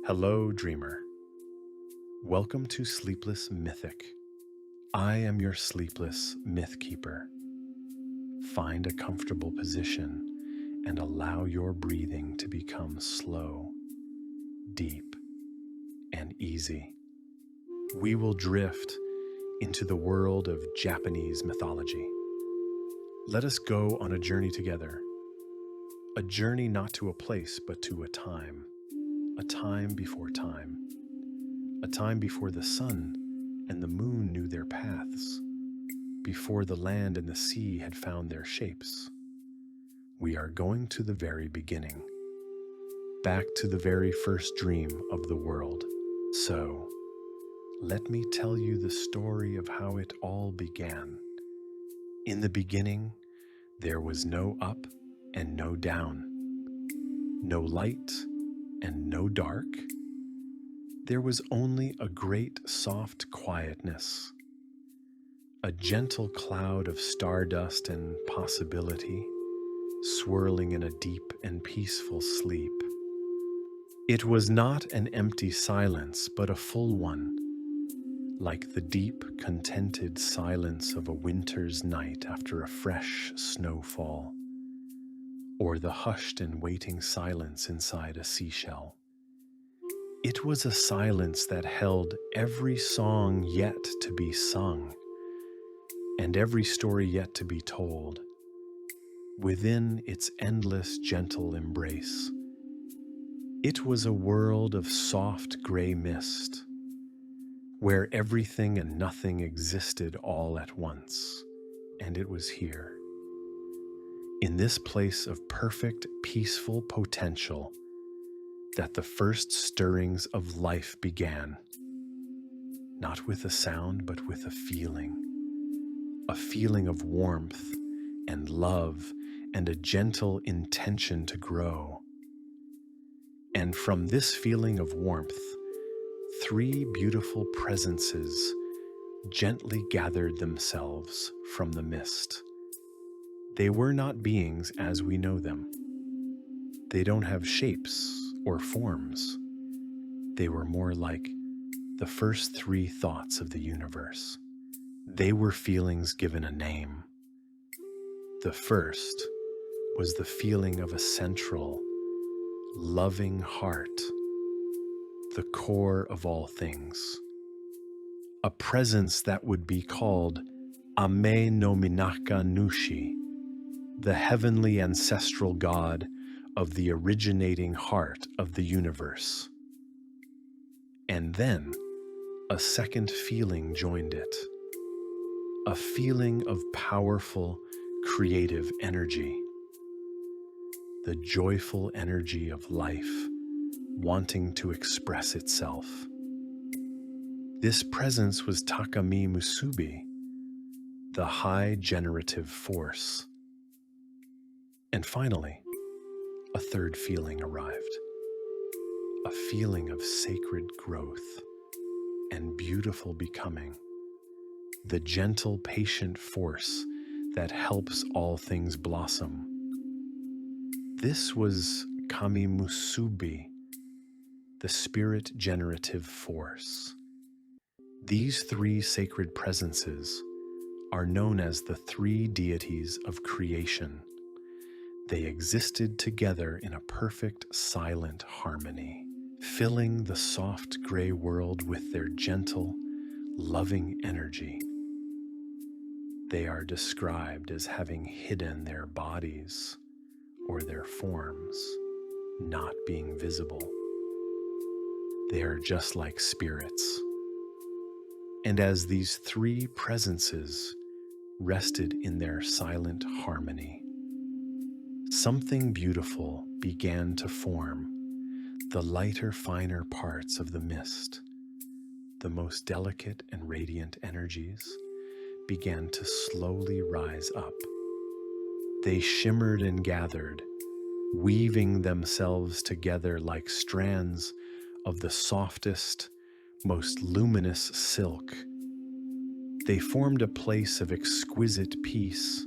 Hello, dreamer. Welcome to Sleepless Mythic. I am your sleepless myth keeper. Find a comfortable position and allow your breathing to become slow, deep, and easy. We will drift into the world of Japanese mythology. Let us go on a journey together. A journey not to a place, but to a time. A time before time. A time before the sun and the moon knew their paths. Before the land and the sea had found their shapes. We are going to the very beginning. Back to the very first dream of the world. So, let me tell you the story of how it all began. In the beginning, there was no up and no down. No light and no dark. There was only a great soft quietness, a gentle cloud of stardust and possibility, swirling in a deep and peaceful sleep. It was not an empty silence, but a full one, like the deep, contented silence of a winter's night after a fresh snowfall, or the hushed and waiting silence inside a seashell. It was a silence that held every song yet to be sung, and every story yet to be told, within its endless gentle embrace. It was a world of soft gray mist, where everything and nothing existed all at once, and it was here, in this place of perfect, peaceful potential, that the first stirrings of life began, not with a sound, but with a feeling of warmth and love and a gentle intention to grow. And from this feeling of warmth, three beautiful presences gently gathered themselves from the mist. They were not beings as we know them. They don't have shapes or forms. They were more like the first three thoughts of the universe. They were feelings given a name. The first was the feeling of a central, loving heart, the core of all things. A presence that would be called Ame no Minaka Nushi, the heavenly ancestral god of the originating heart of the universe. And then a second feeling joined it, a feeling of powerful, creative energy, the joyful energy of life wanting to express itself. This presence was Takami Musubi, the high generative force. And finally, a third feeling arrived, a feeling of sacred growth and beautiful becoming, the gentle, patient force that helps all things blossom. This was Kami Musubi, the spirit generative force. These three sacred presences are known as the three deities of creation. They existed together in a perfect silent harmony, filling the soft gray world with their gentle, loving energy. They are described as having hidden their bodies or their forms, not being visible. They are just like spirits. And as these three presences rested in their silent harmony, something beautiful began to form. The lighter, finer parts of the mist, the most delicate and radiant energies, began to slowly rise up. They shimmered and gathered, weaving themselves together like strands of the softest, most luminous silk. They formed a place of exquisite peace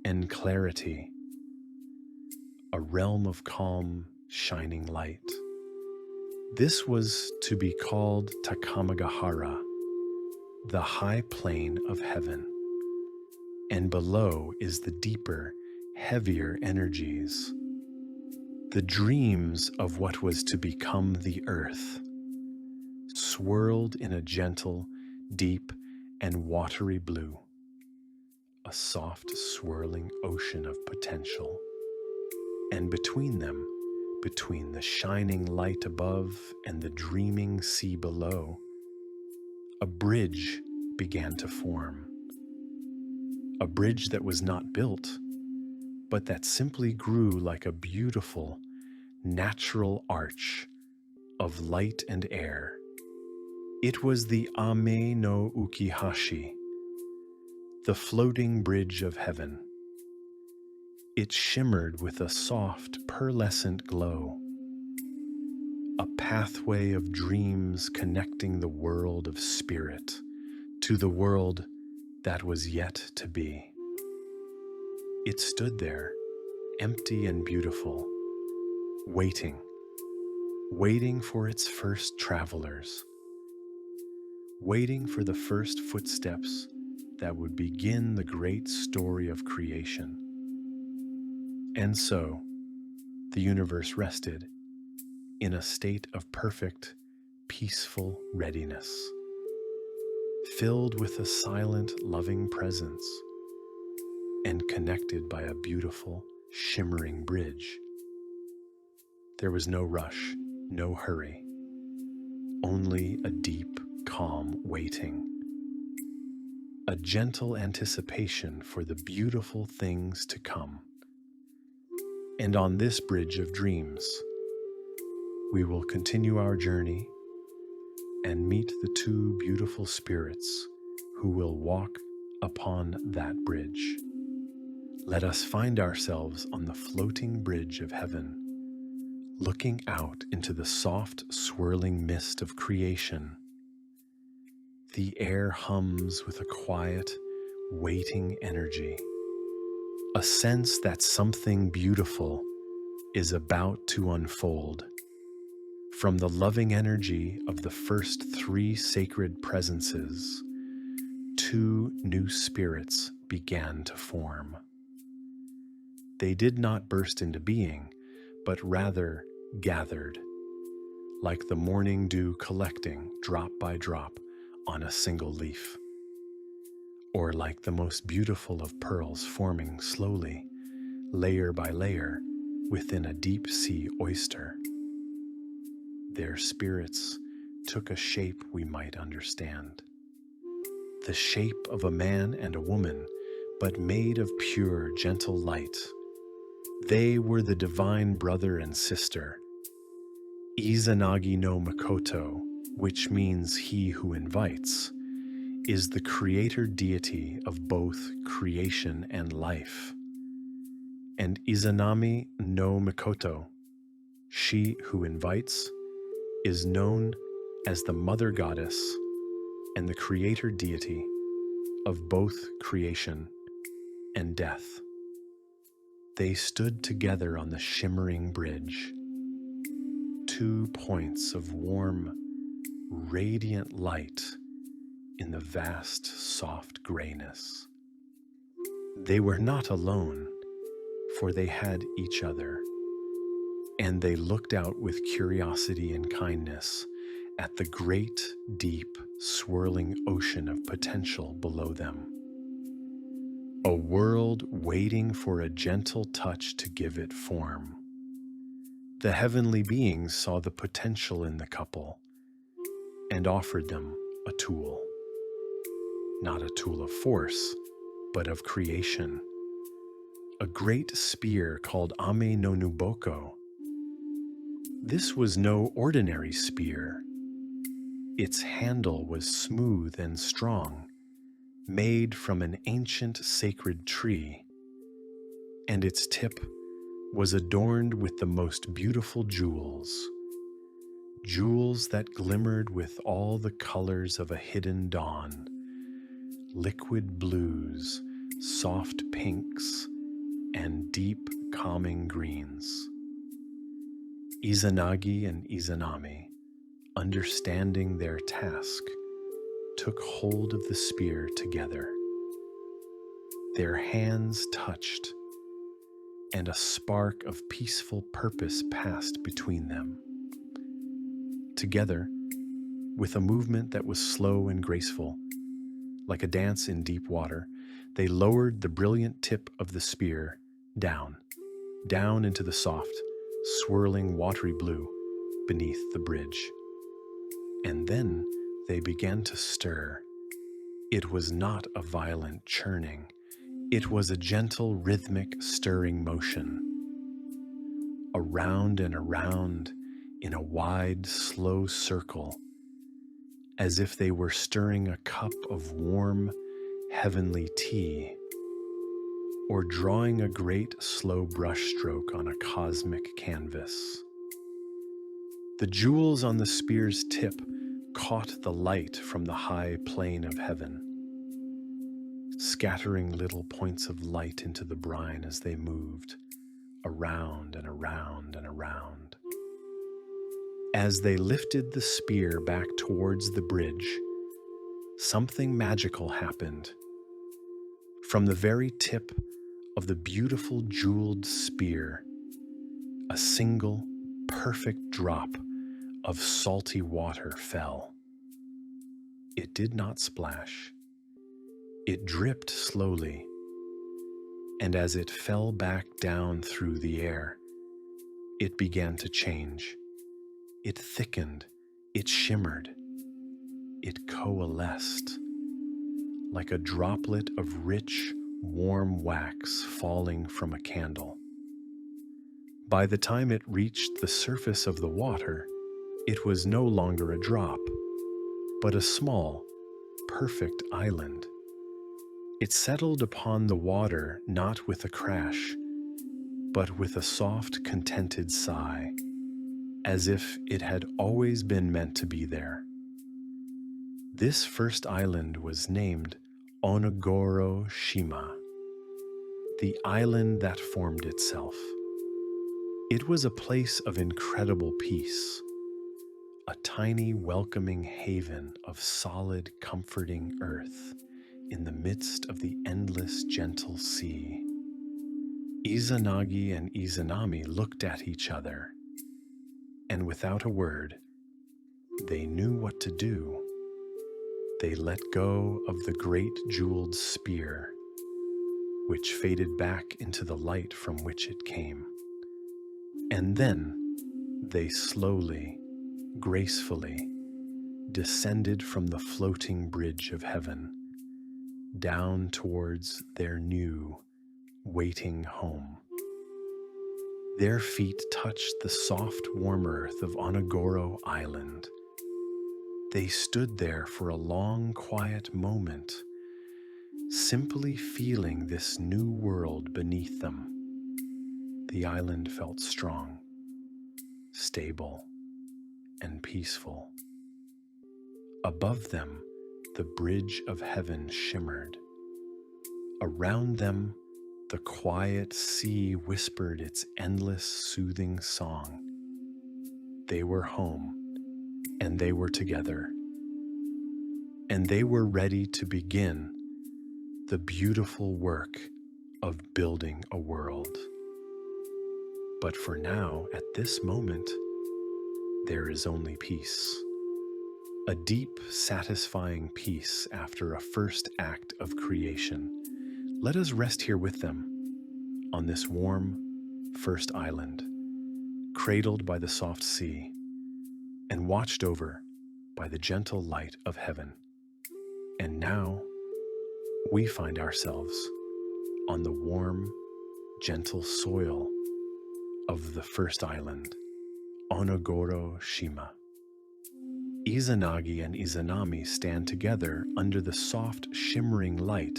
and clarity, a realm of calm, shining light. This was to be called Takamagahara, the high plane of heaven, and below is the deeper, heavier energies, the dreams of what was to become the earth, swirled in a gentle, deep, and watery blue, a soft, swirling ocean of potential. And between them, between the shining light above and the dreaming sea below, a bridge began to form. A bridge that was not built, but that simply grew like a beautiful, natural arch of light and air. It was the Ame no Ukihashi, the floating bridge of heaven. It shimmered with a soft, pearlescent glow, a pathway of dreams connecting the world of spirit to the world that was yet to be. It stood there, empty and beautiful, waiting for its first travelers, waiting for the first footsteps that would begin the great story of creation. And so, the universe rested in a state of perfect, peaceful readiness, filled with a silent, loving presence, and connected by a beautiful, shimmering bridge. There was no rush, no hurry, only a deep, calm waiting, a gentle anticipation for the beautiful things to come. And on this bridge of dreams, we will continue our journey and meet the two beautiful spirits who will walk upon that bridge. Let us find ourselves on the floating bridge of heaven, looking out into the soft, swirling mist of creation. The air hums with a quiet, waiting energy, a sense that something beautiful is about to unfold. From the loving energy of the first three sacred presences, two new spirits began to form. They did not burst into being, but rather gathered, like the morning dew collecting drop by drop on a single leaf, or like the most beautiful of pearls forming slowly, layer by layer, within a deep sea oyster. Their spirits took a shape we might understand, the shape of a man and a woman, but made of pure, gentle light. They were the divine brother and sister, Izanagi no Makoto, which means he who invites, is the creator deity of both creation and life. And Izanami no Makoto, she who invites, is known as the mother goddess and the creator deity of both creation and death. They stood together on the shimmering bridge, 2 points of warm, radiant light in the vast, soft grayness. They were not alone, for they had each other, and they looked out with curiosity and kindness at the great, deep, swirling ocean of potential below them. A world waiting for a gentle touch to give it form. The heavenly beings saw the potential in the couple and offered them a tool. Not a tool of force, but of creation. A great spear called Ame no Nuboko. This was no ordinary spear. Its handle was smooth and strong, made from an ancient sacred tree, and its tip was adorned with the most beautiful jewels, jewels that glimmered with all the colors of a hidden dawn, liquid blues, soft pinks, and deep, calming greens. Izanagi and Izanami understanding their task, took hold of the spear together. Their hands touched, and a spark of peaceful purpose passed between them. Together, with a movement that was slow and graceful, like a dance in deep water, they lowered the brilliant tip of the spear down into the soft, swirling watery blue beneath the bridge. And then they began to stir. It was not a violent churning. It was a gentle, rhythmic, stirring motion. Around and around in a wide, slow circle, as if they were stirring a cup of warm, heavenly tea, or drawing a great, slow brushstroke on a cosmic canvas. The jewels on the spear's tip caught the light from the high plane of heaven, scattering little points of light into the brine as they moved around and around and around. As they lifted the spear back towards the bridge, something magical happened. From the very tip of the beautiful jeweled spear, a single perfect drop of salty water fell. It did not splash. It dripped slowly, and as it fell back down through the air, it began to change. It thickened, it shimmered, it coalesced, like a droplet of rich, warm wax falling from a candle. By the time it reached the surface of the water, it was no longer a drop, but a small, perfect island. It settled upon the water not with a crash, but with a soft, contented sigh, as if it had always been meant to be there. This first island was named Onogoro Shima, the island that formed itself. It was a place of incredible peace, a tiny, welcoming haven of solid, comforting earth in the midst of the endless, gentle sea. Izanagi and Izanami looked at each other, and without a word, they knew what to do. They let go of the great jeweled spear, which faded back into the light from which it came. And then they slowly, gracefully descended from the floating bridge of heaven down towards their new, waiting home. Their feet touched the soft, warm earth of Onogoro Island. They stood there for a long, quiet moment, simply feeling this new world beneath them. The island felt strong, stable, and peaceful. Above them, the bridge of heaven shimmered. Around them, the quiet sea whispered its endless, soothing song. They were home, and they were together, and they were ready to begin the beautiful work of building a world. But for now, at this moment, there is only peace. A deep, satisfying peace after a first act of creation. Let us rest here with them on this warm first island, cradled by the soft sea and watched over by the gentle light of heaven. And now we find ourselves on the warm, gentle soil of the first island, Onogoro Shima. Izanagi and Izanami stand together under the soft, shimmering light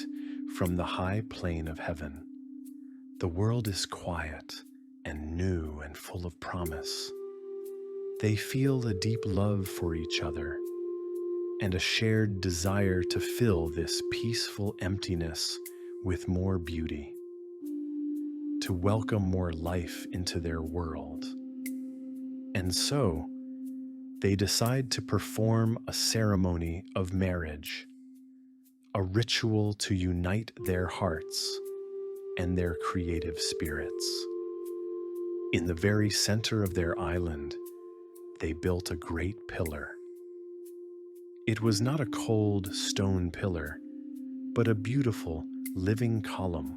from the high plane of heaven. The world is quiet and new and full of promise. They feel a deep love for each other and a shared desire to fill this peaceful emptiness with more beauty, to welcome more life into their world. And so, They decide to perform a ceremony of marriage, a ritual to unite their hearts and their creative spirits. In the very center of their island, they built a great pillar. It was not a cold stone pillar, but a beautiful, living column,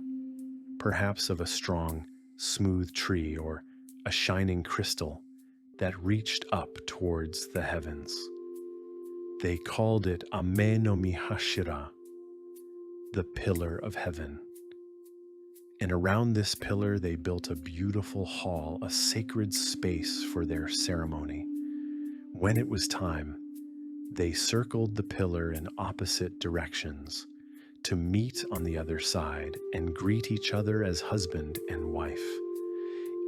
perhaps of a strong, smooth tree or a shining crystal that reached up towards the heavens. They called it Ame no Mihashira, the pillar of heaven. And around this pillar, they built a beautiful hall, a sacred space for their ceremony. When it was time, they circled the pillar in opposite directions to meet on the other side and greet each other as husband and wife.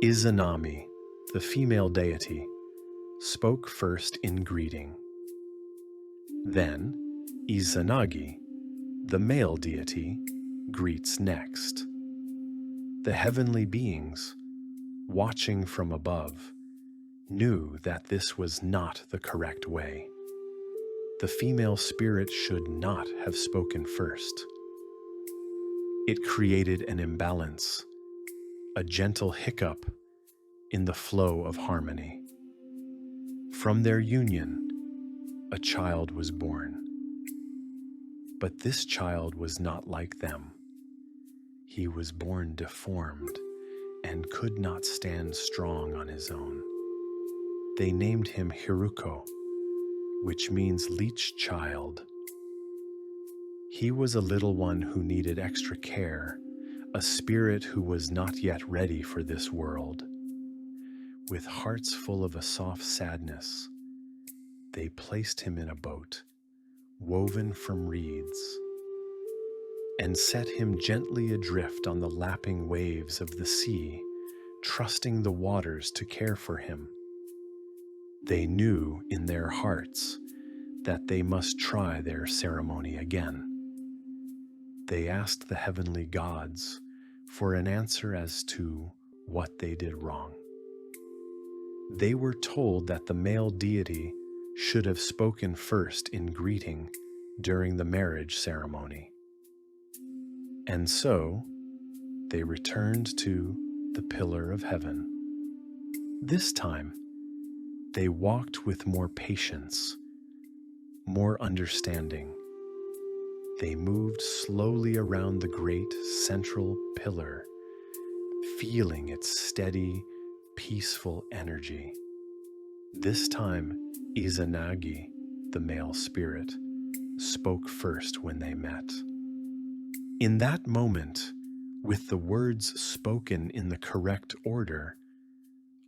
Izanami, the female deity, spoke first in greeting. Then, Izanagi, the male deity, greets next. The heavenly beings, watching from above, knew that this was not the correct way. The female spirit should not have spoken first. It created an imbalance, a gentle hiccup in the flow of harmony. From their union, a child was born. But this child was not like them. He was born deformed and could not stand strong on his own. They named him Hiruko, which means leech child. He was a little one who needed extra care, a spirit who was not yet ready for this world. With hearts full of a soft sadness, they placed him in a boat, woven from reeds, and set him gently adrift on the lapping waves of the sea, trusting the waters to care for him. They knew in their hearts that they must try their ceremony again. They asked the heavenly gods for an answer as to what they did wrong. They were told that the male deity should have spoken first in greeting during the marriage ceremony. And so, they returned to the pillar of heaven. This time, they walked with more patience, more understanding. They moved slowly around the great central pillar, feeling its steady, peaceful energy. This time, Izanagi, the male spirit, spoke first when they met. In that moment, with the words spoken in the correct order,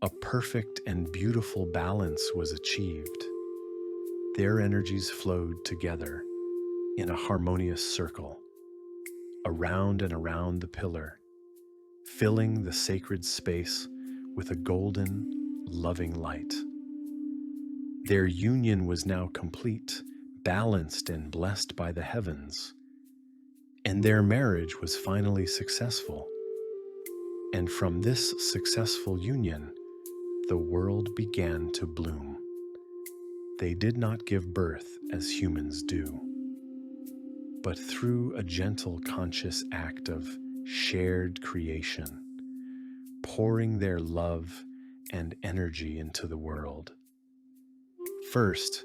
a perfect and beautiful balance was achieved. Their energies flowed together in a harmonious circle, around and around the pillar, filling the sacred space with a golden, loving light. Their union was now complete, balanced and blessed by the heavens, and their marriage was finally successful. And from this successful union, the world began to bloom. They did not give birth as humans do, but through a gentle conscious act of shared creation, pouring their love and energy into the world. First,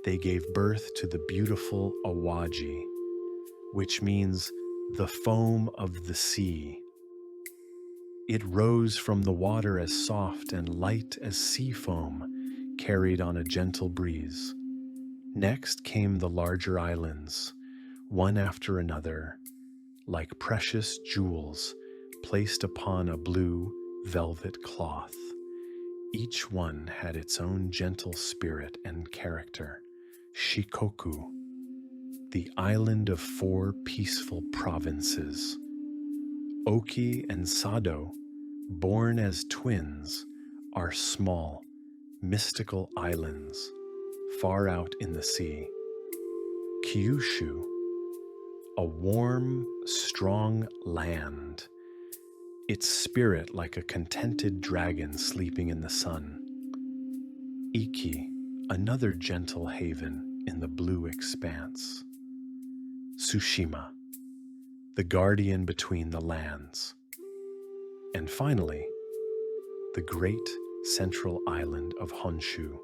they gave birth to the beautiful Awaji, which means the foam of the sea. It rose from the water as soft and light as sea foam carried on a gentle breeze. Next came the larger islands, one after another, like precious jewels placed upon a blue velvet cloth. Each one had its own gentle spirit and character. Shikoku, the island of 4 peaceful provinces. Oki and Sado, born as twins, are small, mystical islands far out in the sea. Kyushu, a warm, strong land, its spirit like a contented dragon sleeping in the sun. Iki, another gentle haven in the blue expanse. Tsushima, the guardian between the lands. And finally, the great central island of Honshu,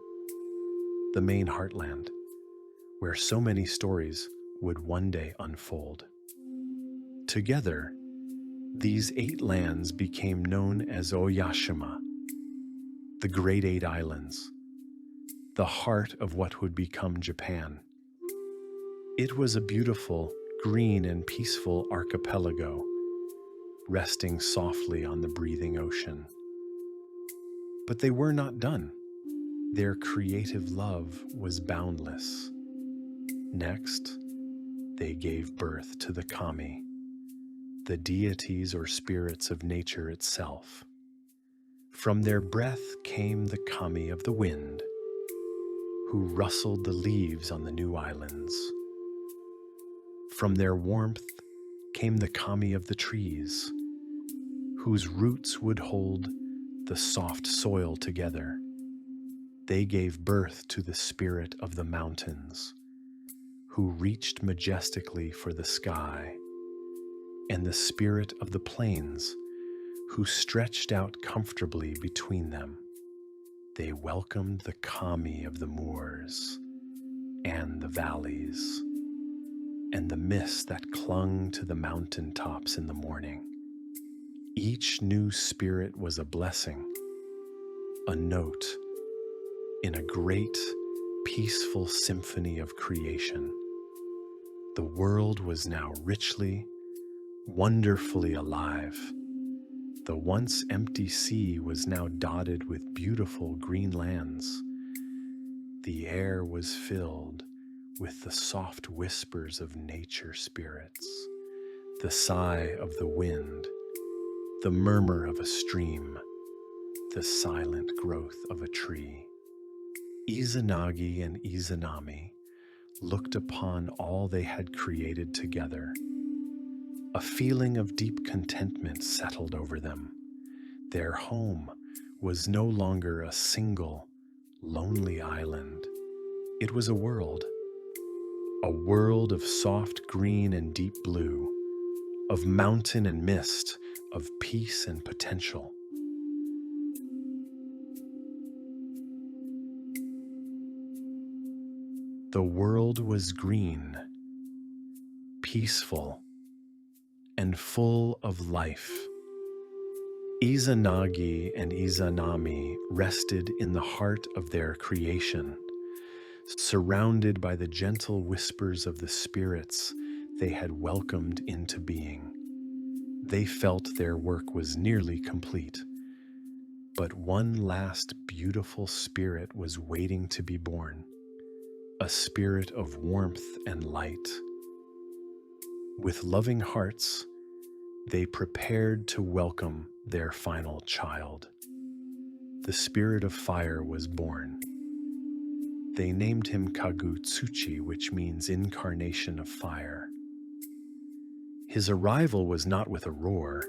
the main heartland, where so many stories would one day unfold. Together, these 8 lands became known as Oyashima, the Great 8 Islands, the heart of what would become Japan. It was a beautiful, green and peaceful archipelago, resting softly on the breathing ocean. But they were not done. Their creative love was boundless. Next, they gave birth to the kami, the deities or spirits of nature itself. From their breath came the kami of the wind, who rustled the leaves on the new islands. From their warmth came the kami of the trees, whose roots would hold the soft soil together. They gave birth to the spirit of the mountains, who reached majestically for the sky, and the spirit of the plains, who stretched out comfortably between them. They welcomed the kami of the moors and the valleys, and the mist that clung to the mountain tops in the morning. Each new spirit was a blessing, a note in a great, peaceful symphony of creation. The world was now richly, wonderfully alive. The once empty sea was now dotted with beautiful green lands. The air was filled with the soft whispers of nature spirits, the sigh of the wind, the murmur of a stream, the silent growth of a tree. Izanagi and Izanami looked upon all they had created together. A feeling of deep contentment settled over them. Their home was no longer a single, lonely island. It was a world of soft green and deep blue, of mountain and mist, of peace and potential. The world was green, peaceful, and full of life. Izanagi and Izanami rested in the heart of their creation, surrounded by the gentle whispers of the spirits they had welcomed into being. They felt their work was nearly complete, but one last beautiful spirit was waiting to be born, a spirit of warmth and light. With loving hearts, they prepared to welcome their final child. The spirit of fire was born. They named him Kagutsuchi, which means incarnation of fire. His arrival was not with a roar,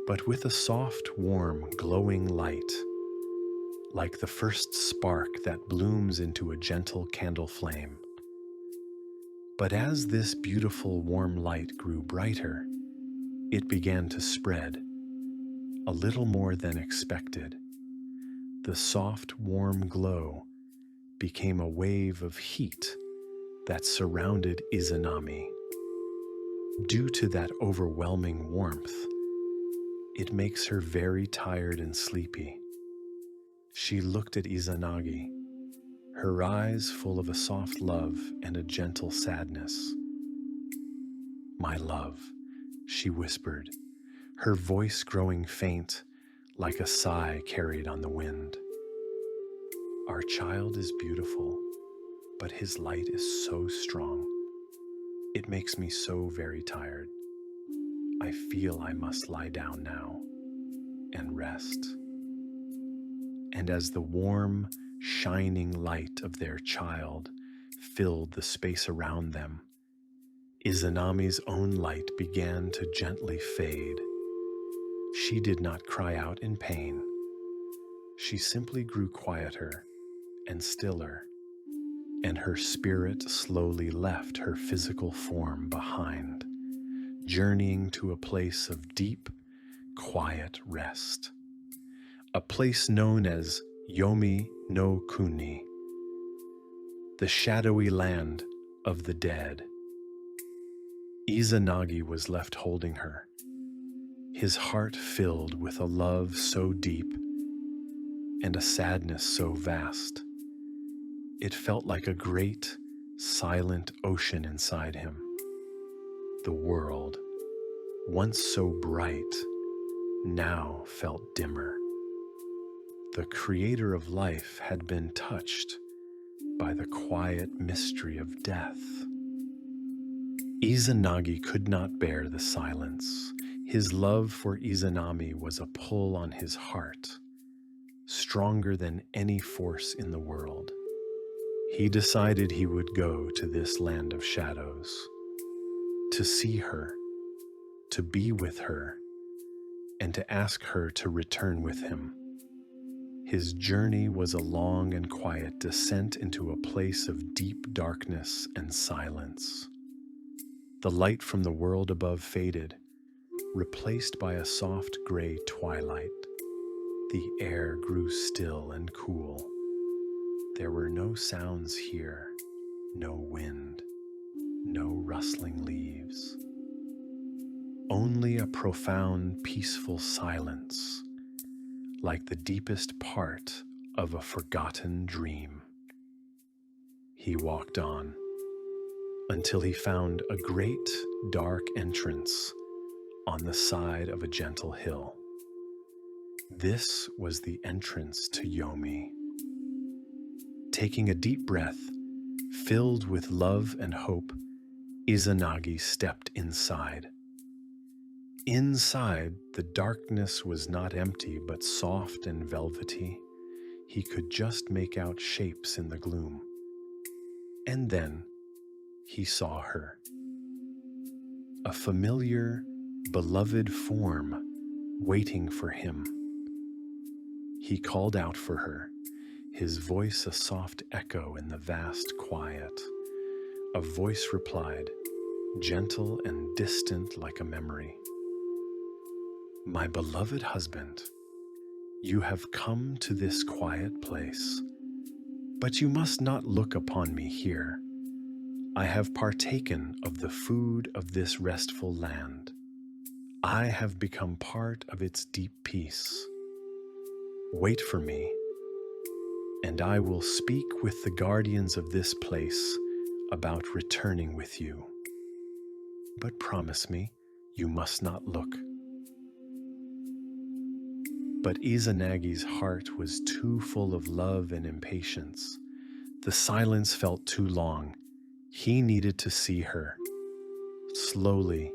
but with a soft, warm, glowing light, like the first spark that blooms into a gentle candle flame. But as this beautiful, warm light grew brighter, it began to spread, a little more than expected. The soft, warm glow became a wave of heat that surrounded Izanami. Due to that overwhelming warmth, it makes her very tired and sleepy. She looked at Izanagi, her eyes full of a soft love and a gentle sadness. "My love," she whispered, her voice growing faint like a sigh carried on the wind. "Our child is beautiful, but his light is so strong. It makes me so very tired. I feel I must lie down now and rest." And as the warm, shining light of their child filled the space around them, Izanami's own light began to gently fade. She did not cry out in pain. She simply grew quieter and stiller, and her spirit slowly left her physical form behind, journeying to a place of deep, quiet rest, a place known as Yomi no Kuni, the shadowy land of the dead. Izanagi was left holding her, his heart filled with a love so deep and a sadness so vast. It felt like a great, silent ocean inside him. The world, once so bright, now felt dimmer. The creator of life had been touched by the quiet mystery of death. Izanagi could not bear the silence. His love for Izanami was a pull on his heart, stronger than any force in the world. He decided he would go to this land of shadows, to see her, to be with her, and to ask her to return with him. His journey was a long and quiet descent into a place of deep darkness and silence. The light from the world above faded, replaced by a soft gray twilight. The air grew still and cool. There were no sounds here, no wind, no rustling leaves. Only a profound, peaceful silence, like the deepest part of a forgotten dream. He walked on until he found a great, dark entrance on the side of a gentle hill. This was the entrance to Yomi. Taking a deep breath, filled with love and hope, Izanagi stepped inside. Inside, the darkness was not empty, but soft and velvety. He could just make out shapes in the gloom. And then he saw her. A familiar, beloved form waiting for him. He called out for her, his voice a soft echo in the vast quiet. A voice replied, gentle and distant like a memory. My beloved husband, you have come to this quiet place, but you must not look upon me here. I have partaken of the food of this restful land. I have become part of its deep peace. Wait for me, and I will speak with the guardians of this place about returning with you. But promise me, you must not look. But Izanagi's heart was too full of love and impatience. The silence felt too long. He needed to see her. Slowly,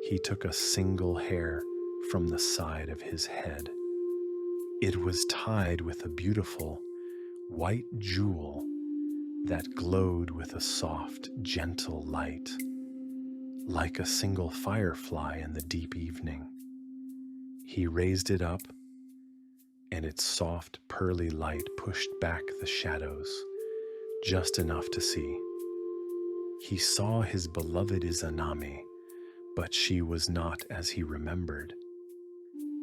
he took a single hair from the side of his head. It was tied with a beautiful white jewel that glowed with a soft, gentle light, like a single firefly in the deep evening. He raised it up, and its soft, pearly light pushed back the shadows, just enough to see. He saw his beloved Izanami, but she was not as he remembered.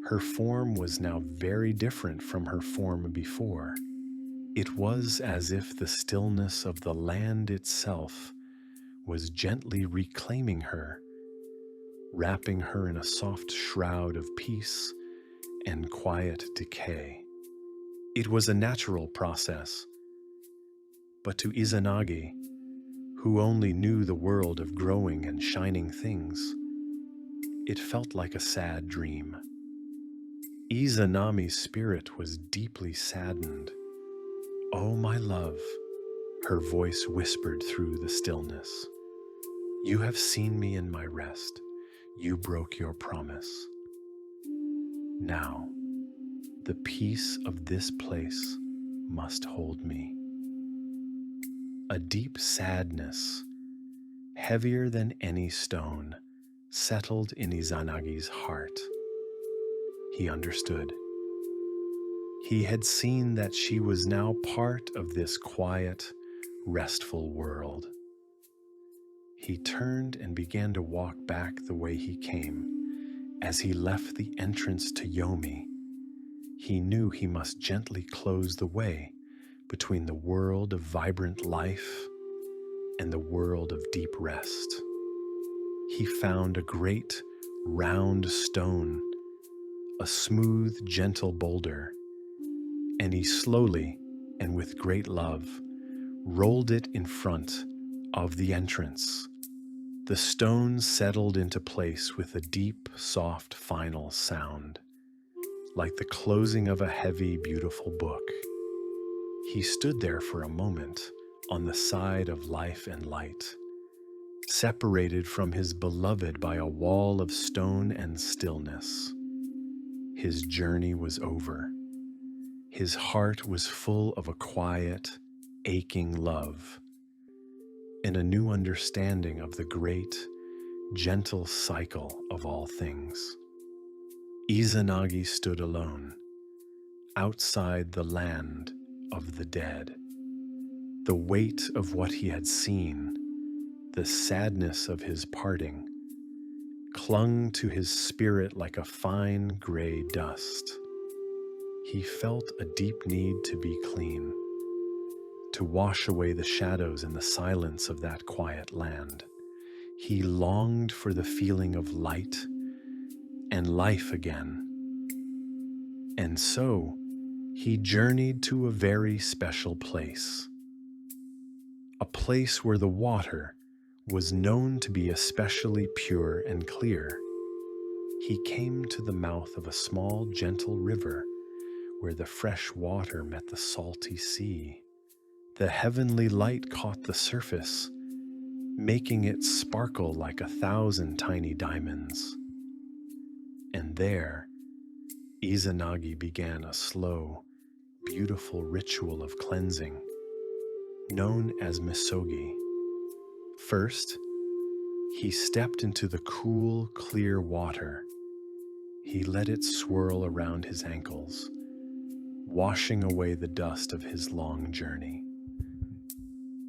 Her form was now very different from her form before. It was as if the stillness of the land itself was gently reclaiming her, wrapping her in a soft shroud of peace and quiet decay. It was a natural process, but to Izanagi, who only knew the world of growing and shining things, it felt like a sad dream. Izanami's spirit was deeply saddened. "Oh, my love," her voice whispered through the stillness. "You have seen me in my rest. You broke your promise. Now, the peace of this place must hold me." A deep sadness, heavier than any stone, settled in Izanagi's heart. He understood. He had seen that she was now part of this quiet, restful world. He turned and began to walk back the way he came. As he left the entrance to Yomi, he knew he must gently close the way between the world of vibrant life and the world of deep rest. He found a great, round stone, a smooth, gentle boulder, and he slowly and with great love rolled it in front of the entrance. The stone settled into place with a deep, soft, final sound, like the closing of a heavy, beautiful book. He stood there for a moment on the side of life and light, separated from his beloved by a wall of stone and stillness. His journey was over. His heart was full of a quiet, aching love and a new understanding of the great, gentle cycle of all things. Izanagi stood alone, outside the land of the dead. The weight of what he had seen, the sadness of his parting, clung to his spirit like a fine gray dust. He felt a deep need to be clean, to wash away the shadows and the silence of that quiet land. He longed for the feeling of light and life again. And so he journeyed to a very special place, a place where the water was known to be especially pure and clear. He came to the mouth of a small, gentle river where the fresh water met the salty sea. The heavenly light caught the surface, making it sparkle like 1,000 tiny diamonds. And there, Izanagi began a slow, beautiful ritual of cleansing, known as misogi. First, he stepped into the cool, clear water. He let it swirl around his ankles, washing away the dust of his long journey.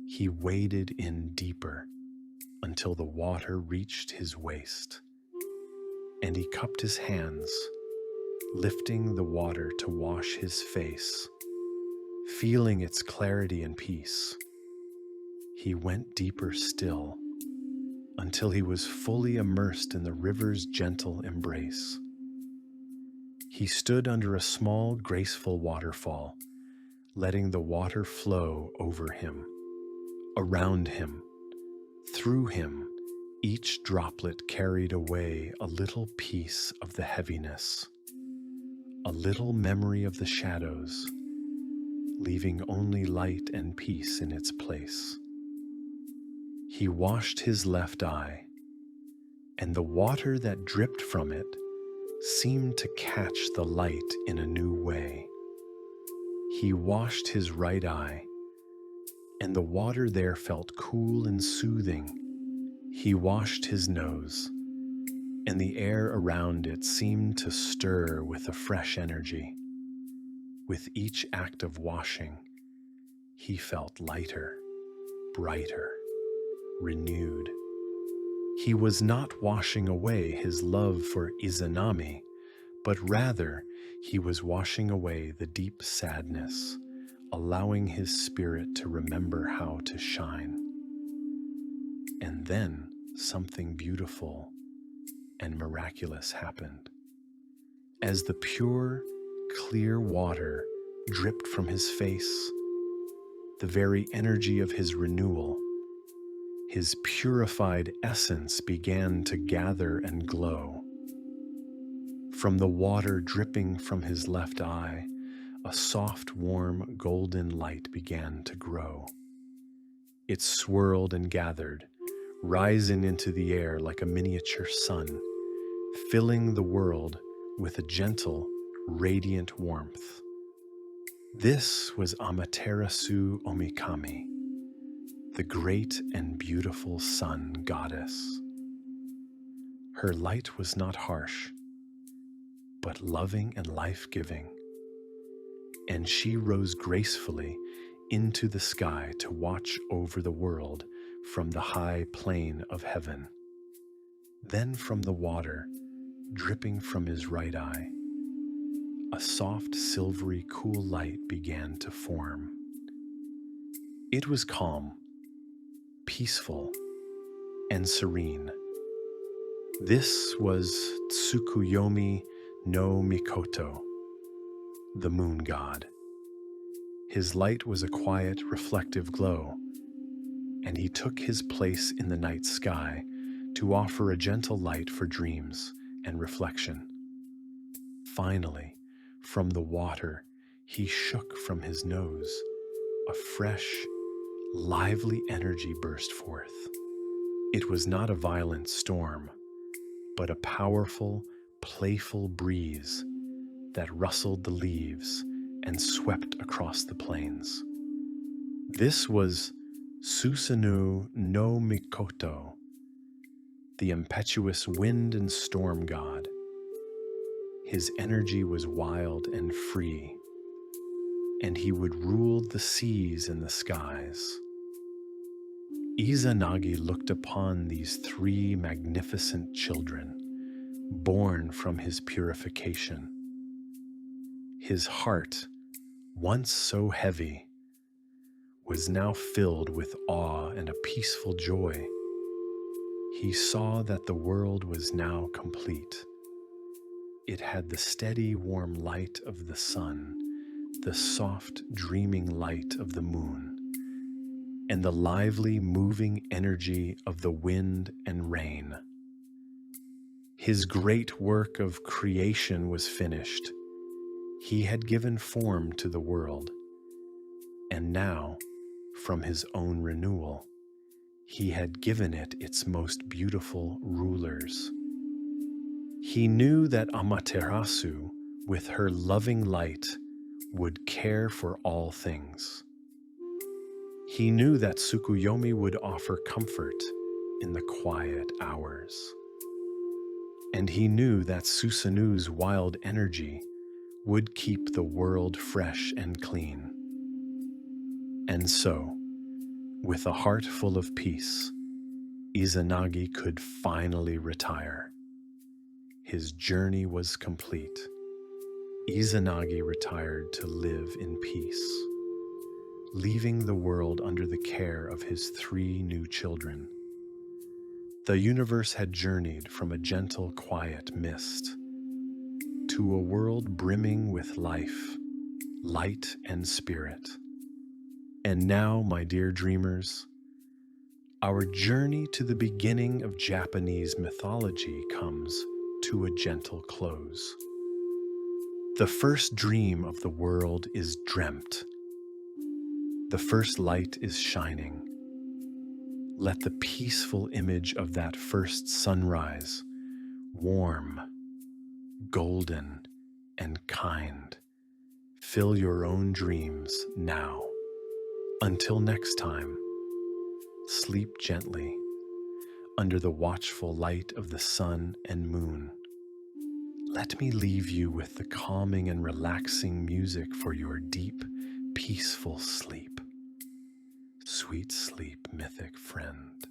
He waded in deeper until the water reached his waist, and he cupped his hands, lifting the water to wash his face, feeling its clarity and peace. He went deeper still until he was fully immersed in the river's gentle embrace. He stood under a small, graceful waterfall, letting the water flow over him, around him, through him. Each droplet carried away a little piece of the heaviness, a little memory of the shadows, leaving only light and peace in its place. He washed his left eye, and the water that dripped from it seemed to catch the light in a new way. He washed his right eye, and the water there felt cool and soothing. He washed his nose, and the air around it seemed to stir with a fresh energy. With each act of washing, he felt lighter, brighter, renewed. He was not washing away his love for Izanami, but rather he was washing away the deep sadness, allowing his spirit to remember how to shine. And then something beautiful and miraculous happened. As the pure, clear water dripped from his face, the very energy of his renewal, his purified essence began to gather and glow. From the water dripping from his left eye, a soft, warm, golden light began to grow. It swirled and gathered, rising into the air like a miniature sun, filling the world with a gentle, radiant warmth. This was Amaterasu Omikami, the great and beautiful sun goddess. Her light was not harsh, but loving and life-giving. and she rose gracefully into the sky to watch over the world from the high plane of heaven. Then from the water, dripping from his right eye, a soft silvery cool light began to form. It was calm, peaceful, and serene. This was Tsukuyomi no Mikoto, the moon god. His light was a quiet, reflective glow, and he took his place in the night sky to offer a gentle light for dreams and reflection. Finally, from the water, he shook from his nose. A fresh, lively energy burst forth. It was not a violent storm, but a powerful, playful breeze that rustled the leaves and swept across the plains. This was Susanoo no Mikoto, the impetuous wind and storm god. His energy was wild and free, and he would rule the seas and the skies. Izanagi looked upon these three magnificent children, born from his purification. His heart, once so heavy, was now filled with awe and a peaceful joy. He saw that the world was now complete. It had the steady, warm light of the sun, the soft, dreaming light of the moon, and the lively, moving energy of the wind and rain. His great work of creation was finished. He had given form to the world, and now, from his own renewal, he had given it its most beautiful rulers. He knew that Amaterasu, with her loving light, would care for all things. He knew that Tsukuyomi would offer comfort in the quiet hours. And he knew that Susanoo's wild energy would keep the world fresh and clean. And so, with a heart full of peace, Izanagi could finally retire. His journey was complete. Izanagi retired to live in peace, leaving the world under the care of his three new children. The universe had journeyed from a gentle, quiet mist to a world brimming with life, light, and spirit. And now, my dear dreamers, our journey to the beginning of Japanese mythology comes to a gentle close. The first dream of the world is dreamt. The first light is shining. Let the peaceful image of that first sunrise, warm, golden, and kind, fill your own dreams now. Until next time, sleep gently under the watchful light of the sun and moon. Let me leave you with the calming and relaxing music for your deep, peaceful sleep. Sweet sleep, mythic friend.